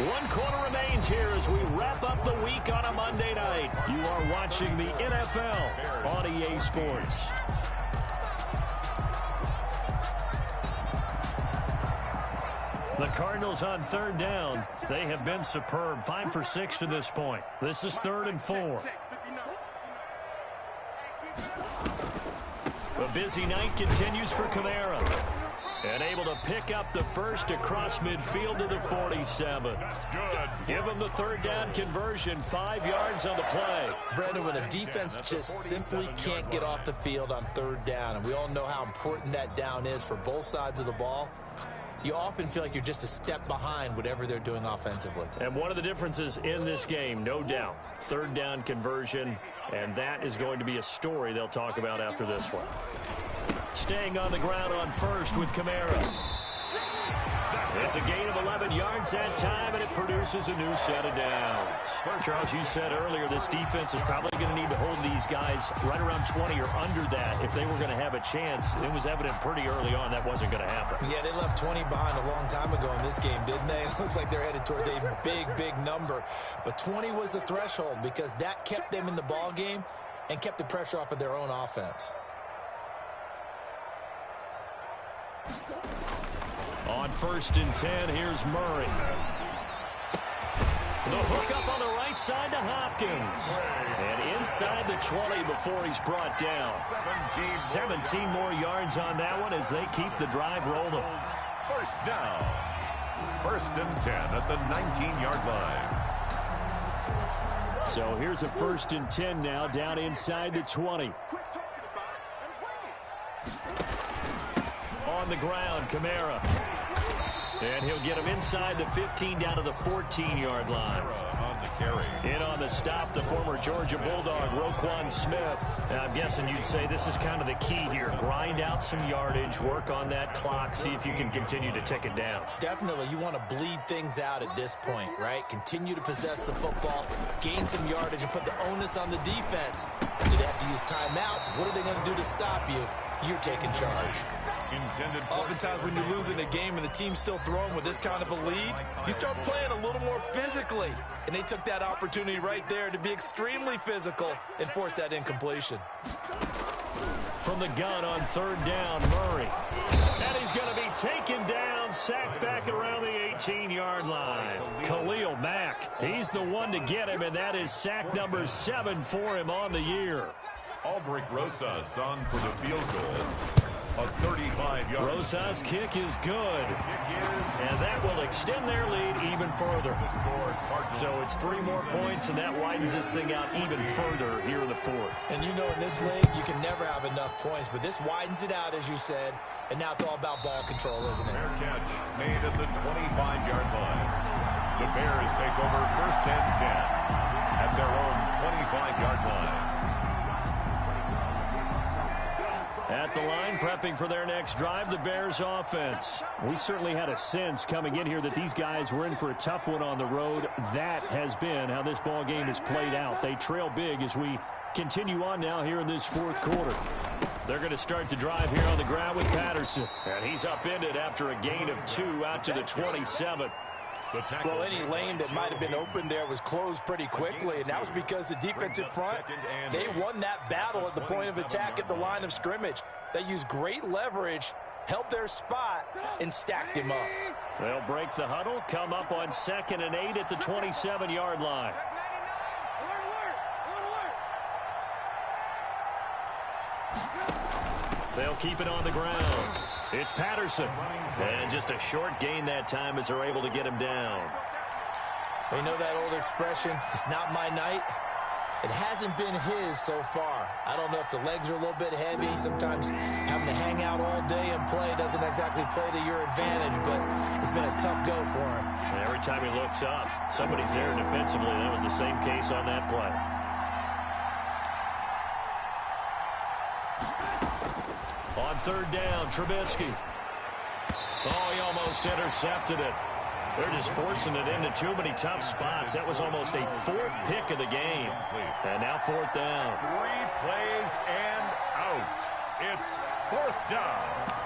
S1: One quarter remains here as we wrap up the week on a Monday night. You are watching the NFL on EA Sports. The Cardinals on 3rd down. They have been superb. 5 for 6 to this point. This is 3rd and 4. The busy night continues for Kamara. And able to pick up the first across midfield to the 47.
S2: That's good.
S1: Give him the 3rd down conversion. 5 yards on the play.
S3: Brandon, when a defense just simply can't get off the field on 3rd down, and we all know how important that down is for both sides of the ball, you often feel like you're just a step behind whatever they're doing offensively.
S1: And one of the differences in this game, no doubt, third down conversion, and that is going to be a story they'll talk about after this one. Staying on the ground on first with Kamara. It's a gain of 11 yards that time, and it produces a new set of downs. Charles, you said earlier this defense is probably going to need to hold these guys right around 20 or under that if they were going to have a chance. It was evident pretty early on that wasn't going to happen.
S3: Yeah, they left 20 behind a long time ago in this game, didn't they? It looks like they're headed towards a big, big number. But 20 was the threshold because that kept them in the ball game and kept the pressure off of their own offense.
S1: On first and 10, here's Murray. The hook up on the right side to Hopkins. And inside the 20 before he's brought down. 17 more yards on that one as they keep the drive rolling.
S2: First down. First and 10 at the 19-yard line.
S1: So here's a first and 10 now down inside the 20. On the ground, Kamara. And he'll get him inside the 15 down to the 14-yard line.
S2: On the carry.
S1: In on the stop, the former Georgia Bulldog, Roquan Smith. Now, I'm guessing you'd say this is kind of the key here. Grind out some yardage, work on that clock, see if you can continue to tick it down.
S3: Definitely, you want to bleed things out at this point, right? Continue to possess the football, gain some yardage, and put the onus on the defense. Do they have to use timeouts? What are they going to do to stop you? You're taking charge.
S6: Oftentimes when you're losing a game and the team's still throwing with this kind of a lead, you start playing a little more physically. And they took that opportunity right there to be extremely physical and force that incompletion.
S1: From the gun on third down, Murray. And he's going to be taken down, sacked back around the 18-yard line. Khalil Mack, he's the one to get him, and that is sack number 7 for him on the year.
S2: Aldrich Rosas on for the field goal. A 35-yard.
S1: Rosas' kick is good. And that will extend their lead even further. So it's 3 more points, and that widens this thing out even further here in the fourth.
S3: And you know in this league, you can never have enough points, but this widens it out, as you said, and now it's all about ball control, isn't it?
S2: Fair catch made at the 25-yard line. The Bears take over first and 10 at their own 25-yard line.
S1: At the line, prepping for their next drive, the Bears offense. We certainly had a sense coming in here that these guys were in for a tough one on the road. That has been how this ball game has played out. They trail big as we continue on now here in this fourth quarter. They're going to start the drive here on the ground with Patterson. And he's upended after a gain of 2 out to the 27.
S6: Well, any lane that might have been open there was closed pretty quickly, and that was because the defensive front, they won that battle at the point of attack at the line of scrimmage. They used great leverage, held their spot, and stacked him up.
S1: They'll break the huddle, come up on 2nd and 8 at the 27-yard line. They'll keep it on the ground. It's Patterson. And just a short gain that time as they're able to get him down.
S3: You know that old expression, it's not my night? It hasn't been his so far. I don't know if the legs are a little bit heavy. Sometimes having to hang out all day and play doesn't exactly play to your advantage, but it's been a tough go for him.
S1: And every time he looks up, somebody's there defensively. That was the same case on that play. On third down, Trubisky. Oh, he almost intercepted it. They're just forcing it into too many tough spots. That was almost a 4th pick of the game. And now 4th down.
S2: 3 plays and out. It's 4th down.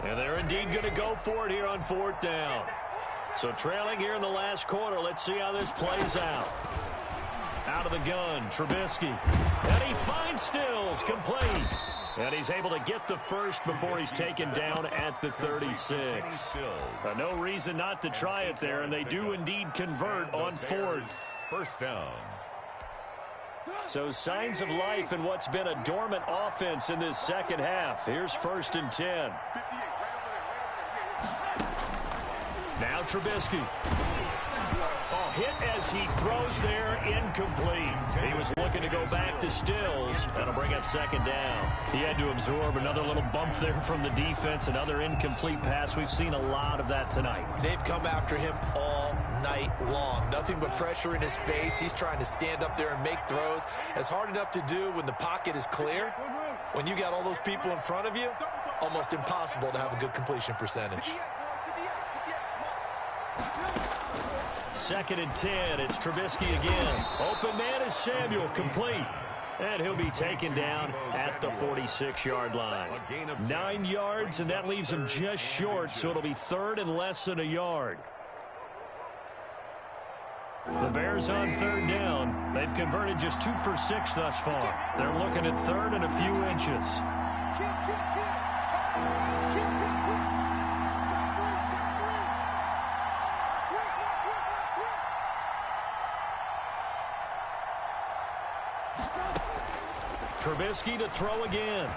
S1: And they're indeed going to go for it here on 4th down. So trailing here in the last quarter. Let's see how this plays out. Out of the gun, Trubisky. And he finds Stills, complete. And he's able to get the first before he's taken down at the 36. No reason not to try it there, and they do indeed convert on fourth.
S2: First down.
S1: So signs of life in what's been a dormant offense in this second half. Here's 1st and 10. Now Trubisky. Oh, hit as he throws there, incomplete. He was looking to go back to Stills. That'll bring up 2nd down. He had to absorb another little bump there from the defense, another incomplete pass. We've seen a lot of that tonight.
S6: They've come after him all night long. Nothing but pressure in his face. He's trying to stand up there and make throws. It's hard enough to do when the pocket is clear. When you got all those people in front of you, almost impossible to have a good completion percentage.
S1: 2nd and 10. It's Trubisky again. Open man is Samuel, complete. And he'll be taken down at the 46-yard line. 9 yards, and that leaves him just short, so it'll be 3rd and less than a yard. The Bears on 3rd down. They've converted just 2 for 6 thus far. They're looking at 3rd and a few inches. Trubisky to throw again.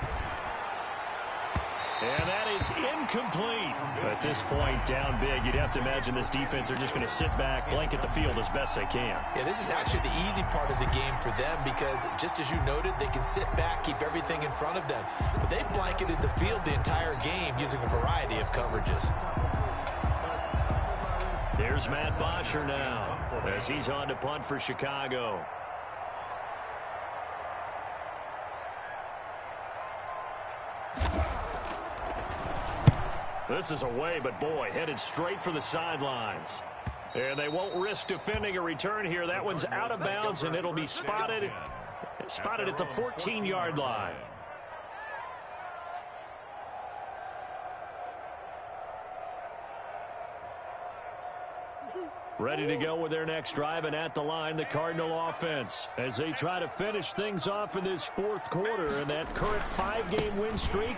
S1: And that is incomplete. At this point, down big, you'd have to imagine this defense are just going to sit back, blanket the field as best they can.
S6: Yeah, this is actually the easy part of the game for them because, just as you noted, they can sit back, keep everything in front of them. But they've blanketed the field the entire game using a variety of coverages.
S1: Here's Matt Bosher now as he's on to punt for Chicago. This is away, but boy, headed straight for the sidelines. And they won't risk defending a return here. That one's out of bounds, and it'll be spotted at the 14-yard line. Ready to go with their next drive, and at the line, the Cardinal offense, as they try to finish things off in this 4th quarter, and that current 5-game win streak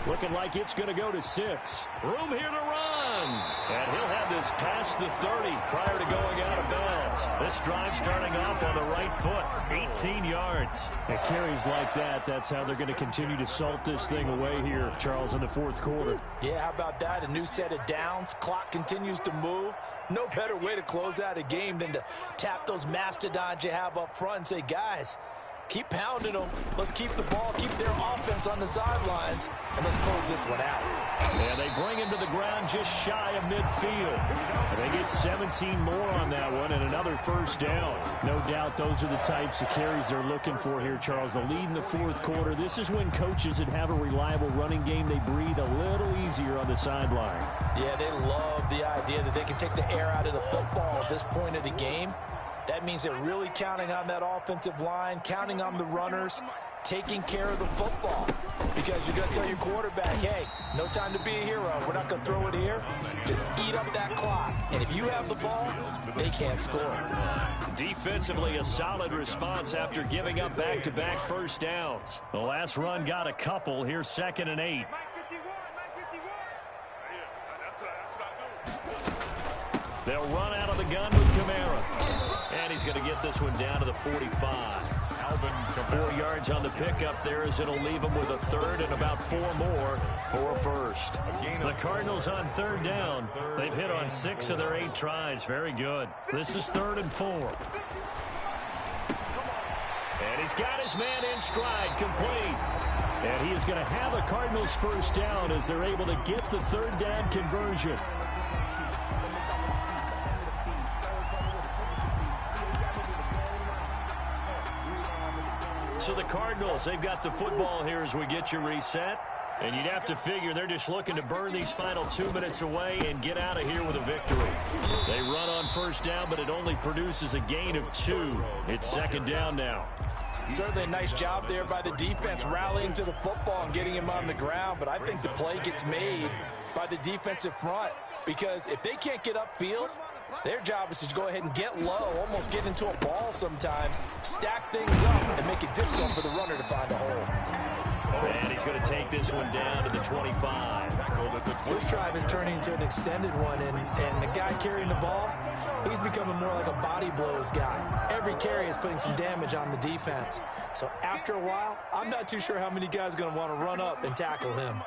S1: looking like it's going to go to 6. Room here to run. And he'll have this past the 30 prior to going out of bounds. This drive starting off on the right foot, 18 yards.
S5: It carries like that. That's how they're going to continue to salt this thing away here, Charles, in the 4th quarter.
S3: Yeah, how about that? A new set of downs. Clock continues to move. No better way to close out a game than to tap those mastodons you have up front and say, guys, keep pounding them. Let's keep the ball, keep their offense on the sidelines, and let's close this one out.
S1: And they bring him to the ground just shy of midfield.
S5: And they get 17 more on that one and another 1st down. No doubt those are the types of carries they're looking for here, Charles. The lead in the 4th quarter. This is when coaches that have a reliable running game, they breathe a little easier on the sideline.
S3: Yeah, they love the idea that they can take the air out of the football at this point of the game. That means they're really counting on that offensive line, counting on the runners, taking care of the football. Because you're going to tell your quarterback, hey, no time to be a hero. We're not going to throw it here. Just eat up that clock. And if you have the ball, they can't score.
S1: Defensively, a solid response after giving up back-to-back 1st downs. The last run got a couple. Here's 2nd and 8. They'll run out of the gun with Kamara. And he's going to get this one down to the 45. 4 yards on the pickup there as it'll leave him with a 3rd and about 4 more for a 1st. The Cardinals on 3rd down. They've hit on 6 of their 8 tries. Very good. This is 3rd and 4. And he's got his man in stride, complete. And he is going to have a Cardinals 1st down as they're able to get the 3rd down conversion. So the Cardinals, they've got the football here as we get you reset. And you'd have to figure they're just looking to burn these final 2 minutes away and get out of here with a victory. They run on 1st down, but it only produces a gain of 2. It's 2nd down now.
S3: Certainly a nice job there by the defense rallying to the football and getting him on the ground. But I think the play gets made by the defensive front. Because if they can't get upfield, their job is to go ahead and get low, almost get into a ball sometimes, stack things up, and make it difficult for the runner to find a hole.
S1: And he's going to take this one down to the 25.
S3: This drive is turning into an extended one, and the guy carrying the ball, he's becoming more like a body blows guy. Every carry is putting some damage on the defense. So after a while, I'm not too sure how many guys are going to want to run up and tackle him.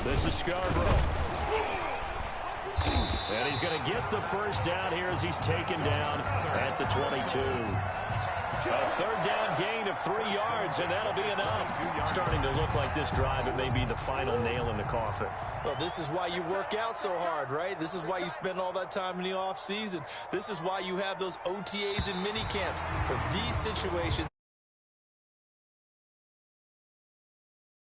S1: This is Scarborough. And he's going to get the first down here as he's taken down at the 22. A third down gain of 3 yards, and that'll be enough. Starting to look like this drive, it may be the final nail in the coffin.
S6: Well, this is why you work out so hard, right? This is why you spend all that time in the offseason. This is why you have those OTAs and mini camps. For these situations,